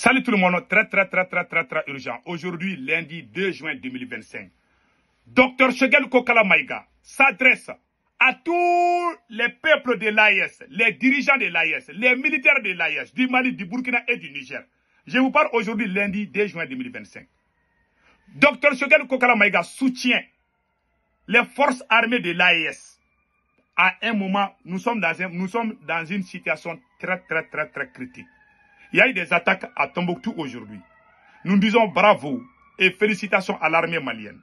Salut tout le monde, très urgent. Aujourd'hui, lundi 2 juin 2025. Dr Choguel Kokala Maïga s'adresse à tous les peuples de l'AES, les dirigeants de l'AES, les militaires de l'AES, du Mali, du Burkina et du Niger. Je vous parle aujourd'hui lundi 2 juin 2025. Dr Choguel Kokala Maïga soutient les forces armées de l'AES. À un moment, nous sommes dans une situation très critique. Il y a eu des attaques à Tombouctou aujourd'hui. Nous disons bravo et félicitations à l'armée malienne.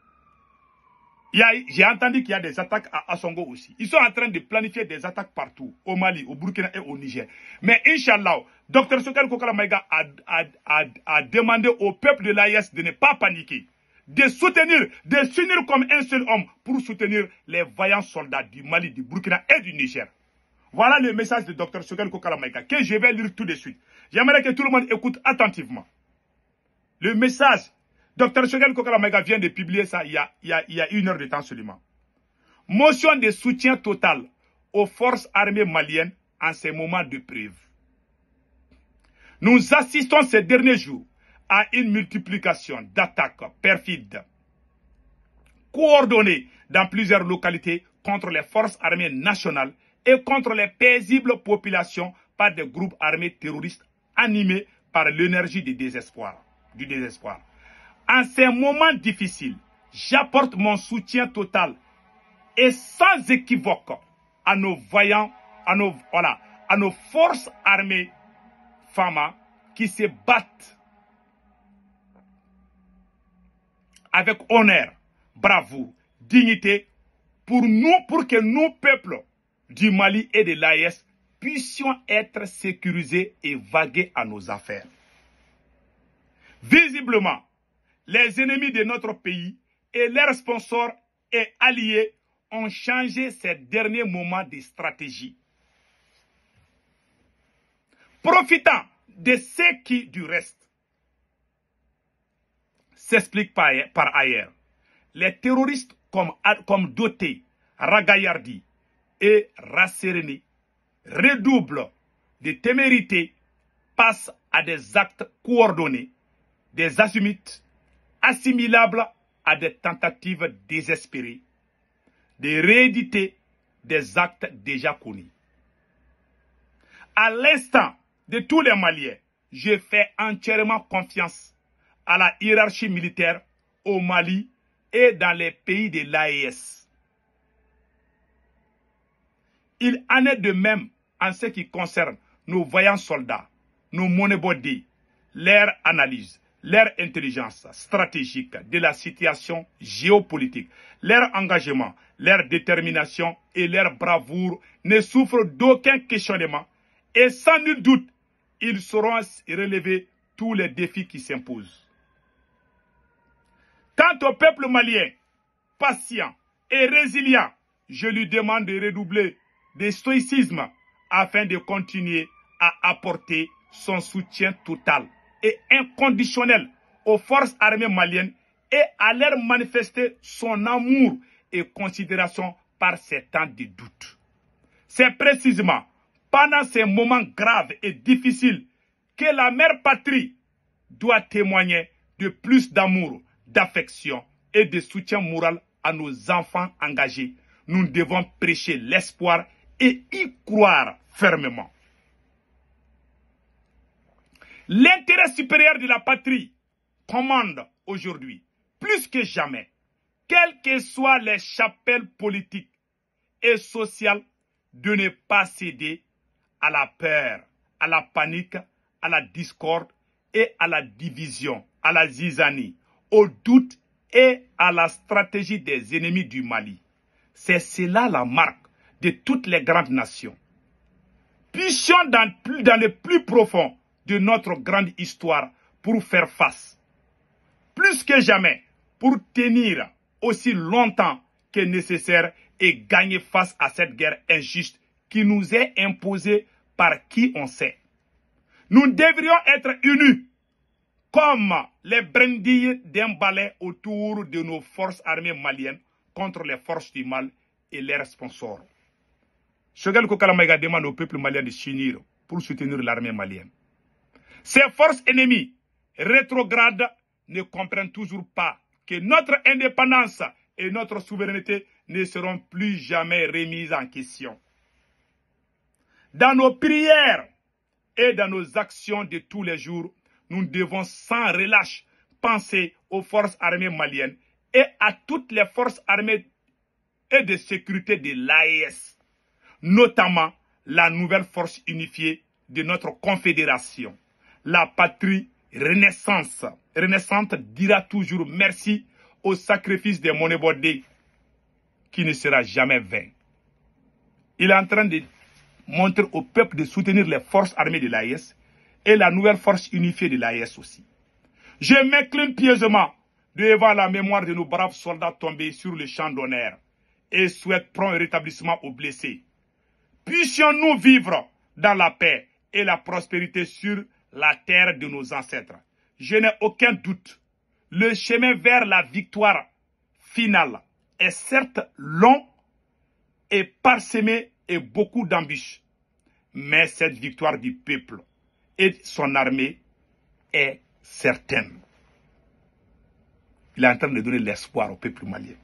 J'ai entendu qu'il y a des attaques à Assongo aussi. Ils sont en train de planifier des attaques partout, au Mali, au Burkina et au Niger. Mais Inch'Allah, Dr Choguel Kokala Maïga a demandé au peuple de l'AES de ne pas paniquer, de s'unir comme un seul homme pour soutenir les vaillants soldats du Mali, du Burkina et du Niger. Voilà le message de Dr Choguel Kokala Maïga que je vais lire tout de suite. J'aimerais que tout le monde écoute attentivement. Le message, Dr Choguel Kokala Maïga vient de publier ça il y a 1 heure de temps seulement. Motion de soutien total aux forces armées maliennes en ces moments de preuve. Nous assistons ces derniers jours à une multiplication d'attaques perfides, coordonnées dans plusieurs localités contre les forces armées nationales et contre les paisibles populations par des groupes armés terroristes animés par l'énergie du désespoir. En ces moments difficiles, j'apporte mon soutien total et sans équivoque à nos vaillants, à nos forces armées FAMA qui se battent avec honneur, bravoure, dignité pour que nous, peuples du Mali et de l'AES, puissions être sécurisés et vaguer à nos affaires. Visiblement, les ennemis de notre pays et leurs sponsors et alliés ont changé ces derniers moments de stratégie. Profitant de ce qui, du reste, s'explique par ailleurs, les terroristes comme Doté, Ragayardi et Rassereni redoublent de témérité, passent à des actes coordonnés, des azimuts assimilables à des tentatives désespérées de rééditer des actes déjà connus. À l'instant de tous les Maliens, je fais entièrement confiance à la hiérarchie militaire au Mali et dans les pays de l'AES. Il en est de même en ce qui concerne nos vaillants soldats, nos monébodis, leur analyse, leur intelligence stratégique de la situation géopolitique, leur engagement, leur détermination et leur bravoure ne souffrent d'aucun questionnement et sans nul doute, ils sauront relever tous les défis qui s'imposent. Quant au peuple malien, patient et résilient, je lui demande de redoubler de stoïcisme afin de continuer à apporter son soutien total et inconditionnel aux forces armées maliennes et à leur manifester son amour et considération par ces temps de doute. C'est précisément pendant ces moments graves et difficiles que la mère patrie doit témoigner de plus d'amour, d'affection et de soutien moral à nos enfants engagés. Nous devons prêcher l'espoir et y croire fermement. L'intérêt supérieur de la patrie commande aujourd'hui, plus que jamais, quelles que soient les chapelles politiques et sociales, de ne pas céder à la peur, à la panique, à la discorde et à la division, à la zizanie, au doute et à la stratégie des ennemis du Mali. C'est cela la marque de toutes les grandes nations. Puissions dans le plus profond de notre grande histoire pour faire face, plus que jamais, pour tenir aussi longtemps que nécessaire et gagner face à cette guerre injuste qui nous est imposée par qui on sait. Nous devrions être unis comme les brindilles d'un balai autour de nos forces armées maliennes contre les forces du mal et leurs sponsors. Choguel Kokala Maïga demande au peuple malien de s'unir pour soutenir l'armée malienne. Ces forces ennemies rétrogrades ne comprennent toujours pas que notre indépendance et notre souveraineté ne seront plus jamais remises en question. Dans nos prières et dans nos actions de tous les jours, nous devons sans relâche penser aux forces armées maliennes et à toutes les forces armées et de sécurité de l'AES, notamment la nouvelle force unifiée de notre confédération. La patrie renaissante dira toujours merci au sacrifice des Monébordés qui ne sera jamais vain. Il est en train de montrer au peuple de soutenir les forces armées de l'AES et la nouvelle force unifiée de l'AES aussi. Je m'incline pieusement devant la mémoire de nos braves soldats tombés sur le champ d'honneur et souhaite prompt rétablissement aux blessés. Puissions-nous vivre dans la paix et la prospérité sur la terre de nos ancêtres. Je n'ai aucun doute. Le chemin vers la victoire finale est certes long et parsemé et beaucoup d'embûches. Mais cette victoire du peuple et de son armée est certaine. Il est en train de donner l'espoir au peuple malien.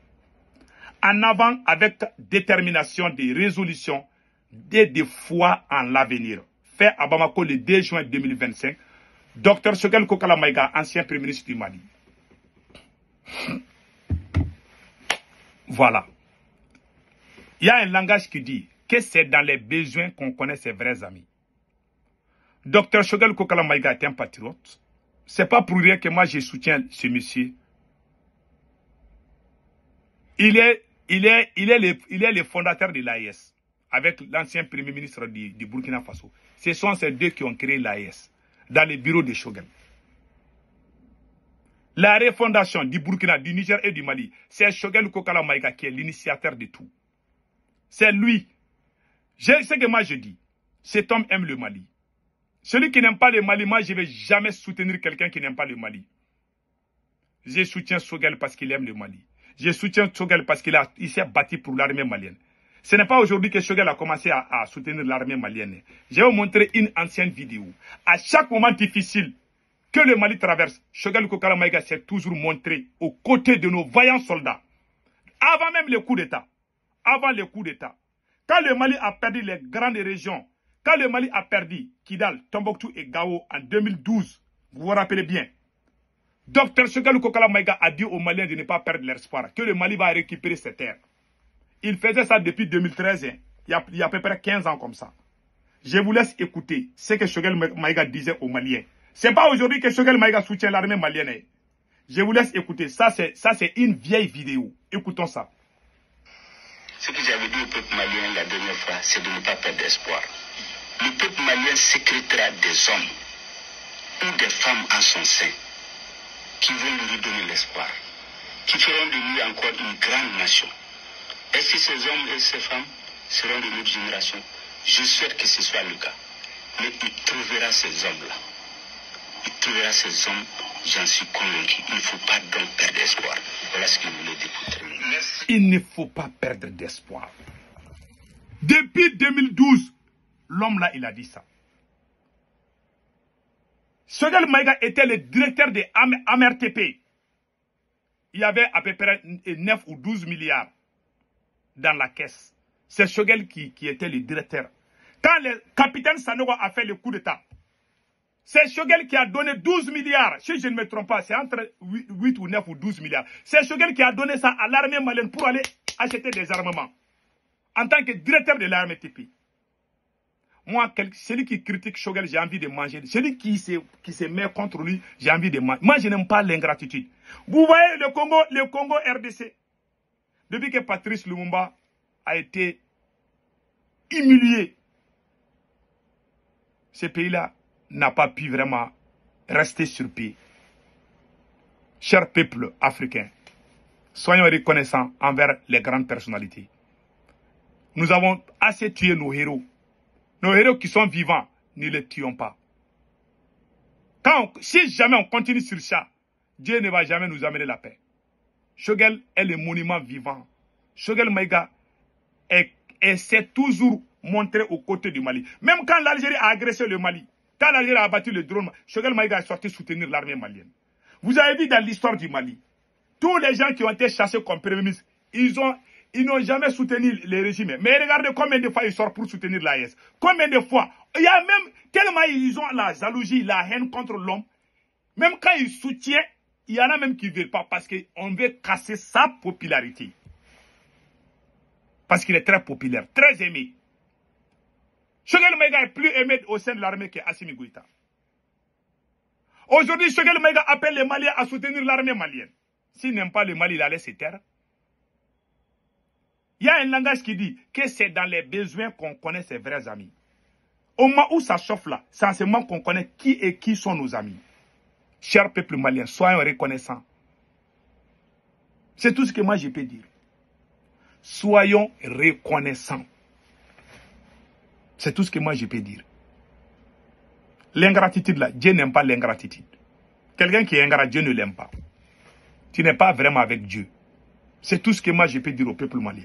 En avant avec détermination des résolutions et de foi en l'avenir. Fait à Bamako le 2 juin 2025, Dr Choguel Kokala Maïga, ancien Premier ministre du Mali. Voilà. Il y a un langage qui dit que c'est dans les besoins qu'on connaît ses vrais amis. Dr Choguel Kokala Maïga est un patriote. C'est pas pour rien que moi je soutiens ce monsieur. Il est le fondateur de l'AES avec l'ancien Premier ministre du Burkina Faso. Ce sont ces deux qui ont créé l'AES dans les bureaux de Choguel. La refondation du Burkina, du Niger et du Mali, c'est Choguel Kokala Maïga qui est l'initiateur de tout. C'est lui. Ce que moi je dis, cet homme aime le Mali. Celui qui n'aime pas le Mali, moi je ne vais jamais soutenir quelqu'un qui n'aime pas le Mali. Je soutiens Choguel parce qu'il aime le Mali. Je soutiens Choguel parce qu'il s'est battu pour l'armée malienne. Ce n'est pas aujourd'hui que Choguel a commencé à soutenir l'armée malienne. Je vais vous montrer une ancienne vidéo. À chaque moment difficile que le Mali traverse, Choguel Kokala Maïga s'est toujours montré aux côtés de nos vaillants soldats. Avant même le coup d'État. Avant le coup d'État. Quand le Mali a perdu les grandes régions, quand le Mali a perdu Kidal, Tombouctou et Gao en 2012, vous vous rappelez bien, Dr Choguel Kokala Maïga a dit aux Maliens de ne pas perdre l'espoir, que le Mali va récupérer ses terres. Il faisait ça depuis 2013, hein. Il y a à peu près 15 ans comme ça. Je vous laisse écouter ce que Choguel Maïga disait aux Maliens. Ce n'est pas aujourd'hui que Choguel Maïga soutient l'armée malienne. Hein. Je vous laisse écouter. Ça, c'est une vieille vidéo. Écoutons ça. Ce que j'avais dit au peuple malien la dernière fois, c'est de ne pas perdre espoir. Le peuple malien sécrétera des hommes ou des femmes en son sein qui vont lui redonner l'espoir, qui feront de lui encore une grande nation. Est-ce que ces hommes et ces femmes seront de notre génération? Je souhaite que ce soit le cas. Mais il trouvera ces hommes-là. Il trouvera ces hommes, j'en suis convaincu. Il ne faut pas donc perdre espoir. Voilà ce que je voulais dire pour terminer. Merci. Il ne faut pas perdre d'espoir. Depuis 2012, l'homme là, il a dit ça. Choguel Maïga était le directeur de AMRTP. Il y avait à peu près 9 ou 12 milliards dans la caisse. C'est Choguel qui était le directeur. Quand le capitaine Sanogo a fait le coup d'État, c'est Choguel qui a donné 12 milliards. Si je ne me trompe pas, c'est entre 8 ou 9 ou 12 milliards. C'est Choguel qui a donné ça à l'armée malienne pour aller acheter des armements. En tant que directeur de l'armée TP. Moi, celui qui critique Choguel, j'ai envie de manger. Celui qui se met contre lui, j'ai envie de manger. Moi, je n'aime pas l'ingratitude. Vous voyez le Congo RDC. Depuis que Patrice Lumumba a été humilié, ce pays-là n'a pas pu vraiment rester sur pied. Chers peuples africains, soyons reconnaissants envers les grandes personnalités. Nous avons assez tué nos héros. Nos héros qui sont vivants, ne les tuons pas. Si jamais on continue sur ça, Dieu ne va jamais nous amener la paix. Choguel est le monument vivant. Choguel Maïga s'est toujours montré aux côtés du Mali. Même quand l'Algérie a agressé le Mali, Quand l'Algérie a abattu le drone, Choguel Maïga est sorti soutenir l'armée malienne. Vous avez vu dans l'histoire du Mali, tous les gens qui ont été chassés comme Premier ministre, ils n'ont jamais soutenu les régimes. Mais regardez combien de fois ils sortent pour soutenir l'AES. Combien de fois. Il y a même, tellement ils ont la jalousie, la haine contre l'homme. Même quand ils soutiennent, il y en a même qui ne veulent pas parce qu'on veut casser sa popularité. Parce qu'il est très populaire, très aimé. Choguel Maïga est plus aimé au sein de l'armée qu'Assimi Goïta. Aujourd'hui, Choguel Maïga appelle les Maliens à soutenir l'armée malienne. S'il n'aime pas le Mali, il allait se taire. Il y a un langage qui dit que c'est dans les besoins qu'on connaît ses vrais amis. Au moment où ça chauffe là, c'est en ce moment qu'on connaît qui sont nos amis. Cher peuple malien, soyons reconnaissants. C'est tout ce que moi je peux dire. Soyons reconnaissants. C'est tout ce que moi je peux dire. L'ingratitude là, Dieu n'aime pas l'ingratitude. Quelqu'un qui est ingrat, Dieu ne l'aime pas. Tu n'es pas vraiment avec Dieu. C'est tout ce que moi je peux dire au peuple malien.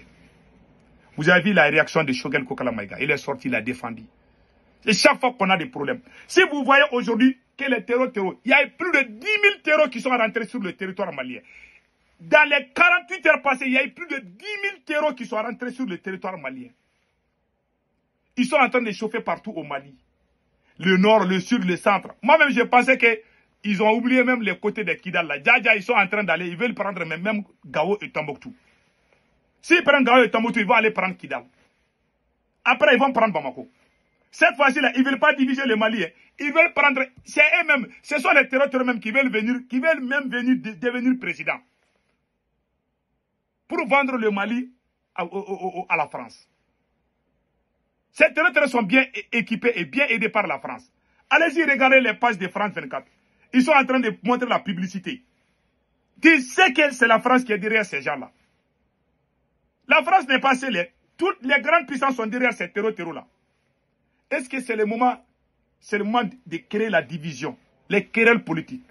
Vous avez vu la réaction de Choguel Kokala Maïga. Il est sorti, il a défendu. Et chaque fois qu'on a des problèmes. Si vous voyez aujourd'hui que les terreaux, il y a plus de 10 000 terreaux qui sont rentrés sur le territoire malien. Dans les 48 heures passées, il y a eu plus de 10 000 terreaux qui sont rentrés sur le territoire malien. Ils sont en train de chauffer partout au Mali. Le nord, le sud, le centre. Moi-même, je pensais qu'ils ont oublié même les côtés de Kidal. Là. Dja, ils sont en train d'aller, ils veulent prendre même Gao et Tombouctou. S'ils prennent Gao et Tombouctou, ils vont aller prendre Kidal. Après, ils vont prendre Bamako. Cette fois-ci, là, ils ne veulent pas diviser le Mali. Ils veulent prendre, c'est eux-mêmes, ce sont les terroristes même qui veulent même venir devenir président. Pour vendre le Mali à la France. Ces terroristes sont bien équipés et bien aidés par la France. Allez-y, regardez les pages de France 24. Ils sont en train de montrer la publicité. Tu sais que c'est la France qui est derrière ces gens-là. La France n'est pas seule. Toutes les grandes puissances sont derrière ces terroristes-là. Est-ce que c'est le moment de créer la division, les querelles politiques?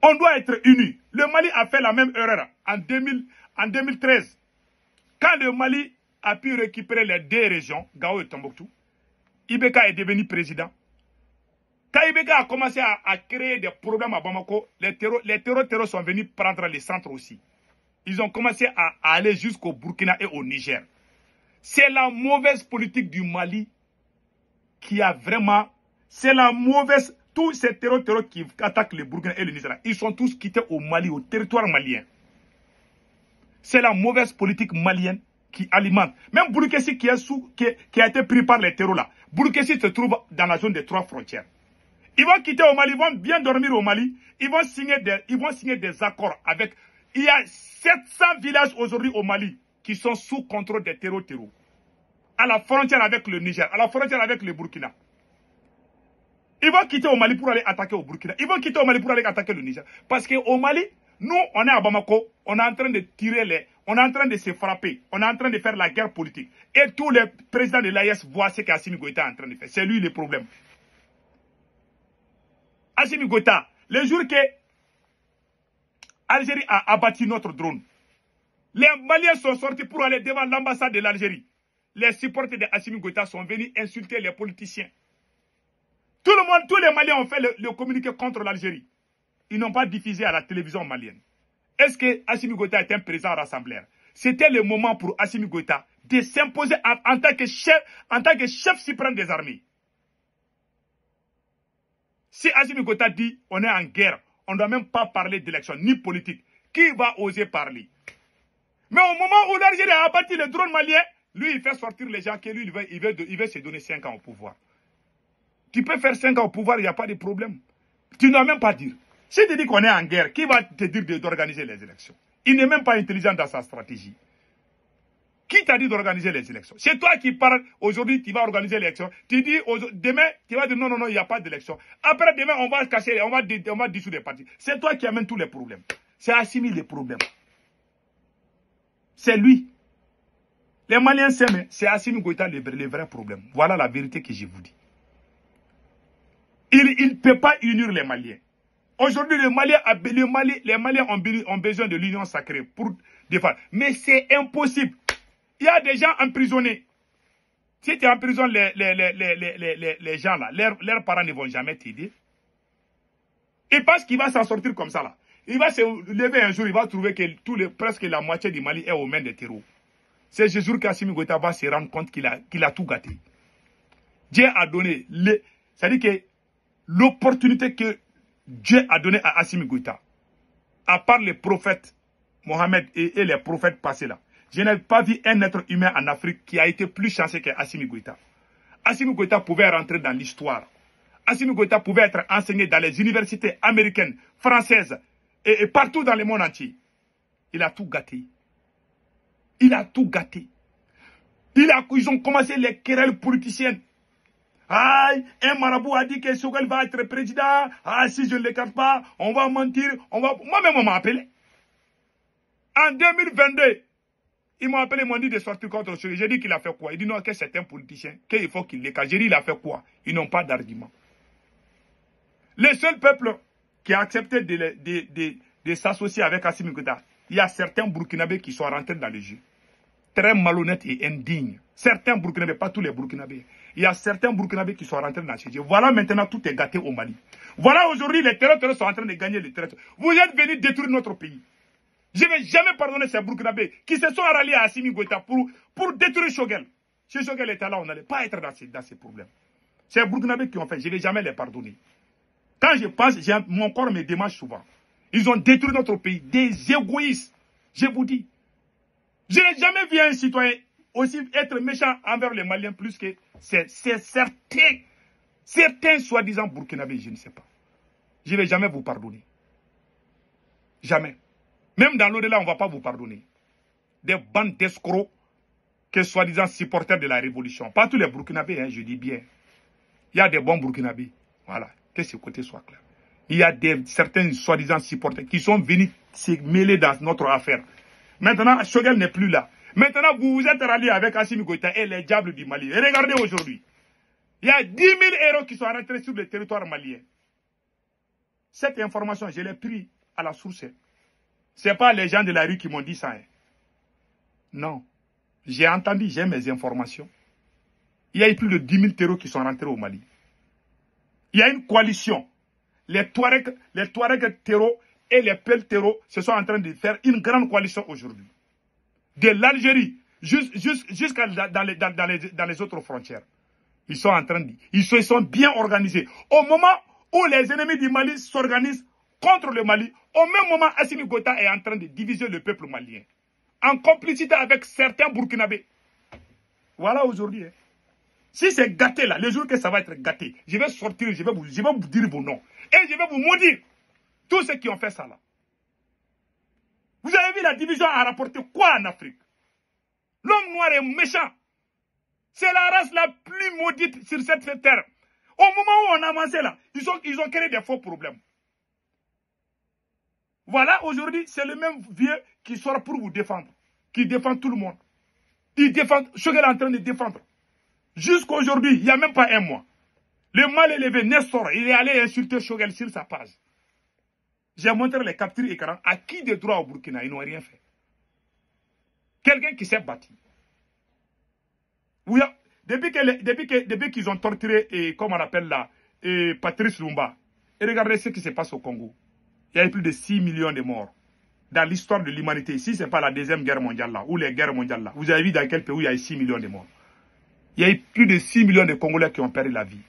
On doit être unis. Le Mali a fait la même erreur en 2013. Quand le Mali a pu récupérer les deux régions, Gao et Tombouctou, Ibeka est devenu président. Quand Ibeka a commencé à créer des problèmes à Bamako, les terroristes sont venus prendre les centres aussi. Ils ont commencé à aller jusqu'au Burkina et au Niger. C'est la mauvaise politique du Mali qui a vraiment... C'est la mauvaise... Tous ces terroristes qui attaquent le Burkina et le Niger, ils sont tous quittés au Mali, au territoire malien. C'est la mauvaise politique malienne qui alimente. Même Bouloukessi qui a été pris par les terroristes là. Bouloukessi se trouve dans la zone des 3 frontières. Ils vont quitter au Mali, ils vont bien dormir au Mali. Ils vont signer des accords avec... Il y a 700 villages aujourd'hui au Mali qui sont sous contrôle des terroristes. À la frontière avec le Niger, à la frontière avec le Burkina. Ils vont quitter au Mali pour aller attaquer au Burkina. Ils vont quitter au Mali pour aller attaquer le Niger. Parce qu'au Mali, nous, on est à Bamako, on est en train de tirer on est en train de se frapper, on est en train de faire la guerre politique. Et tous les présidents de l'AES voient ce qu'Assimi Goïta est en train de faire. C'est lui le problème. Assimi Goïta, le jour que l'Algérie a abattu notre drone, les Maliens sont sortis pour aller devant l'ambassade de l'Algérie. Les supporters de Assimi Goïta sont venus insulter les politiciens. Tout le monde, tous les Maliens ont fait le communiqué contre l'Algérie. Ils n'ont pas diffusé à la télévision malienne. Est-ce que Assimi Goïta est un président rassembleur? C'était le moment pour Assimi Goïta de s'imposer en tant que chef suprême des armées. Si Assimi Goïta dit on est en guerre, on ne doit même pas parler d'élection ni politique. Qui va oser parler? Mais au moment où l'Algérie a abattu le drone malien, lui il fait sortir les gens que lui il veut se donner 5 ans au pouvoir. Tu peux faire 5 ans au pouvoir, il n'y a pas de problème. Tu ne dois même pas dire. Si tu dis qu'on est en guerre, qui va te dire d'organiser les élections? Il n'est même pas intelligent dans sa stratégie. Qui t'a dit d'organiser les élections? C'est toi qui parles, aujourd'hui tu vas organiser l'élection. Tu dis, demain, tu vas dire non, il n'y a pas d'élection. Après demain, on va casser, on va dissoudre les partis. C'est toi qui amène tous les problèmes. C'est Assimi les problèmes. C'est lui. Les Maliens s'aiment, c'est Assimi Goïta le vrai problème. Voilà la vérité que je vous dis. Il ne peut pas unir les Maliens. Aujourd'hui, les Maliens ont besoin de l'union sacrée pour défendre. Mais c'est impossible. Il y a des gens emprisonnés. Si tu es en prison, les gens là, leurs parents ne vont jamais t'aider. Il pense qu'il va s'en sortir comme ça là. Il va se lever un jour, il va trouver que presque la moitié du Mali est aux mains des terreaux. C'est ce jour qu'Assimi Goïta va se rendre compte qu'il a tout gâté. Dieu a donné, c'est-à-dire que l'opportunité que Dieu a donnée à Assimi Goïta, à part les prophètes Mohamed et les prophètes passés là, je n'ai pas vu un être humain en Afrique qui a été plus chanceux qu'Assimi Goïta. Assimi Goïta pouvait rentrer dans l'histoire. Assimi Goïta pouvait être enseigné dans les universités américaines, françaises et partout dans le monde entier. Il a tout gâté. Il a tout gâté. Ils ont commencé les querelles politiciennes. Aïe, un marabout a dit que Choguel va être président. Ah, si je ne l'écarte pas, on va mentir. Moi-même, on m'a appelé. En 2022, ils m'ont appelé, ils m'ont dit de sortir contre Choguel. J'ai dit qu'il a fait quoi? Il dit non, que c'est un politicien, qu'il faut qu'il l'écarte. J'ai dit il a fait quoi? Ils n'ont pas d'argument. Le seul peuple qui a accepté de s'associer avec Assimi Goïta, il y a certains Burkinabés qui sont rentrés dans le jeu. Très malhonnêtes et indignes. Certains Burkinabés, pas tous les Burkinabés. Il y a certains Burkinabés qui sont rentrés dans ce jeu. Voilà maintenant tout est gâté au Mali. Voilà aujourd'hui les terroristes sont en train de gagner les terroristes. Vous êtes venus détruire notre pays. Je ne vais jamais pardonner ces Burkinabés qui se sont ralliés à Assimi Goïta pour détruire Choguel. Si Choguel était là, on n'allait pas être dans ces problèmes. C'est les Burkinabés qui ont fait. Je ne vais jamais les pardonner. Quand je pense, mon corps me démange souvent. Ils ont détruit notre pays. Des égoïstes. Je vous dis. Je n'ai jamais vu un citoyen aussi être méchant envers les Maliens plus que c'est certains soi-disant Burkinabés, je ne sais pas. Je ne vais jamais vous pardonner. Jamais. Même dans l'au-delà, on ne va pas vous pardonner. Des bandes d'escrocs que soi-disant supporters de la révolution. Pas tous les Burkinabés, hein, je dis bien. Il y a des bons Burkinabés. Voilà. Que ce côté soit clair. Il y a certains soi-disant supporters qui sont venus se mêler dans notre affaire. Maintenant, Choguel n'est plus là. Maintenant, vous vous êtes ralliés avec Assimi Goïta et les diables du Mali. Et regardez aujourd'hui. Il y a 10 000 héros qui sont rentrés sur le territoire malien. Cette information, je l'ai prise à la source. Ce n'est pas les gens de la rue qui m'ont dit ça. Hein. Non. J'ai entendu, j'ai mes informations. Il y a eu plus de 10 000 terreaux qui sont rentrés au Mali. Il y a une coalition. Les Touaregs terreaux et les Peuls terreaux se sont en train de faire une grande coalition aujourd'hui. De l'Algérie jusqu'à dans les autres frontières. Ils sont en train de... Ils sont bien organisés. Au moment où les ennemis du Mali s'organisent contre le Mali, au même moment, Assimi Goïta est en train de diviser le peuple malien. En complicité avec certains Burkinabés. Voilà aujourd'hui. Hein. Si c'est gâté là, le jour que ça va être gâté, je vais sortir, je vais vous dire vos noms. Et je vais vous maudire. Tous ceux qui ont fait ça là. Vous avez vu la division a rapporté quoi en Afrique? L'homme noir est méchant. C'est la race la plus maudite sur cette terre. Au moment où on avançait là, ils ont créé des faux problèmes. Voilà, aujourd'hui, c'est le même vieux qui sort pour vous défendre. Qui défend tout le monde. Il défend, Choguel est en train de défendre. Jusqu'aujourd'hui, il n'y a même pas un mois. Le mal élevé, Nestor, il est allé insulter Choguel sur sa page. J'ai montré les captures écran. À qui de droit au Burkina? Ils n'ont rien fait. Quelqu'un qui s'est battu. Oui, depuis qu'ils ont torturé, comme on appelle là, Patrice Lumumba, et regardez ce qui se passe au Congo. Il y a eu plus de 6 millions de morts. Dans l'histoire de l'humanité, si ce n'est pas la deuxième guerre mondiale là, ou les guerres mondiales là, vous avez vu dans quel pays où il y a eu 6 millions de morts. Il y a eu plus de 6 millions de Congolais qui ont perdu la vie.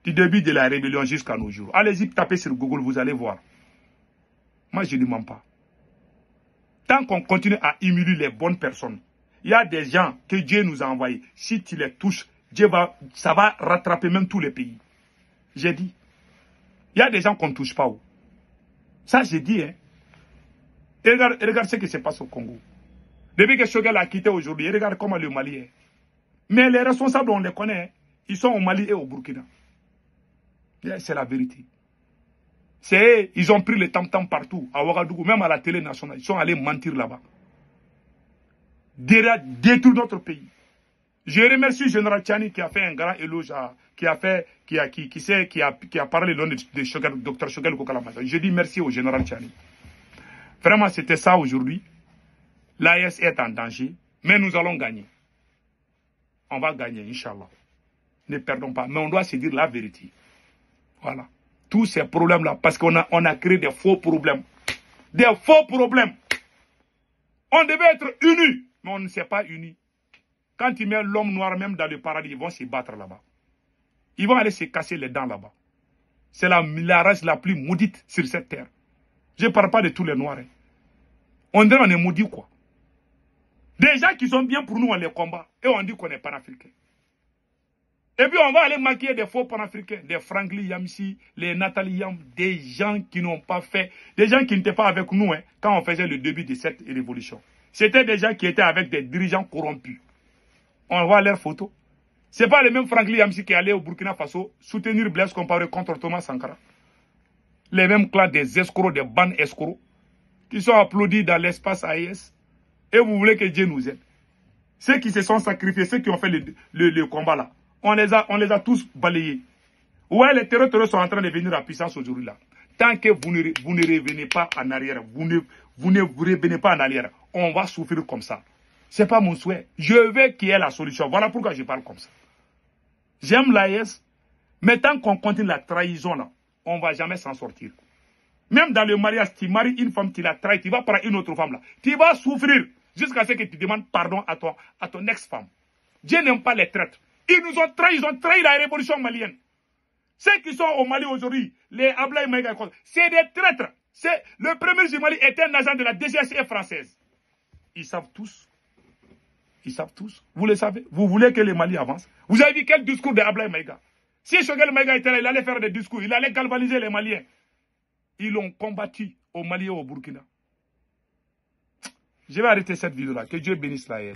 Du début de la rébellion jusqu'à nos jours. Allez-y, tapez sur Google, vous allez voir. Moi, je ne mens pas. Tant qu'on continue à humilier les bonnes personnes, il y a des gens que Dieu nous a envoyés. Si tu les touches, ça va rattraper même tous les pays. J'ai dit. Il y a des gens qu'on ne touche pas. Ça, j'ai dit. Hein. Et regarde ce qui se passe au Congo. Depuis que Choguel a quitté aujourd'hui, regarde comment le Mali est. Mais les responsables, on les connaît. Hein. Ils sont au Mali et au Burkina. C'est la vérité. Ils ont pris le tam-tam partout, à Ouagadougou, même à la télé nationale. Ils sont allés mentir là-bas. Détruire notre pays. Je remercie le général Tchani qui a fait un grand éloge, qui a parlé le nom de Dr Choguel Kokala Maïga. Je dis merci au général Tchani. Vraiment, c'était ça aujourd'hui. L'AES est en danger, mais nous allons gagner. On va gagner, Inch'Allah. Ne perdons pas. Mais on doit se dire la vérité. Voilà. Tous ces problèmes-là, parce qu'on a créé des faux problèmes. Des faux problèmes. On devait être unis, mais on ne s'est pas unis. Quand ils mettent l'homme noir même dans le paradis, ils vont se battre là-bas. Ils vont aller se casser les dents là-bas. C'est la race la plus maudite sur cette terre. Je ne parle pas de tous les noirs. Hein. On dirait qu'on est maudits, quoi. Des gens qui sont bien pour nous, on les combat. Et on dit qu'on est panafricain. Et puis on va aller maquiller des faux panafricains. Des Franklin Yamsi, les Nathalie Yam. Des gens qui n'ont pas fait. Des gens qui n'étaient pas avec nous hein, quand on faisait le début de cette révolution. C'était des gens qui étaient avec des dirigeants corrompus. On voit leurs photos. Ce n'est pas le même Franklin Yamsi qui est allé au Burkina Faso soutenir Blaise Compaoré contre Thomas Sankara. Les mêmes clans des escrocs, des bandes escrocs, qui sont applaudis dans l'espace AES. Et vous voulez que Dieu nous aide. Ceux qui se sont sacrifiés, ceux qui ont fait le combat là, on les a tous balayés. Ouais, les terroristes sont en train de venir à puissance aujourd'hui là. Tant que vous ne revenez pas en arrière, vous ne revenez pas en arrière, on va souffrir comme ça. Ce n'est pas mon souhait. Je veux qu'il y ait la solution. Voilà pourquoi je parle comme ça. J'aime l'AES, mais tant qu'on continue la trahison là, on ne va jamais s'en sortir. Même dans le mariage, tu maries une femme, tu la trahis, tu vas prendre une autre femme là. Tu vas souffrir jusqu'à ce que tu demandes pardon à ton ex-femme. Dieu n'aime pas les traîtres. Ils nous ont trahis, ils ont trahi la révolution malienne. Ceux qui sont au Mali aujourd'hui, les Ablaye Maïga, c'est des traîtres. Le premier du Mali est un agent de la DGSE française. Ils savent tous. Ils savent tous. Vous le savez. Vous voulez que le Mali avance. Vous avez vu quel discours de Ablaye Maïga? Si Choguel Maïga était là, il allait faire des discours. Il allait galvaniser les Maliens. Ils l'ont combattu au Mali et au Burkina. Je vais arrêter cette vidéo-là. Que Dieu bénisse l'AES.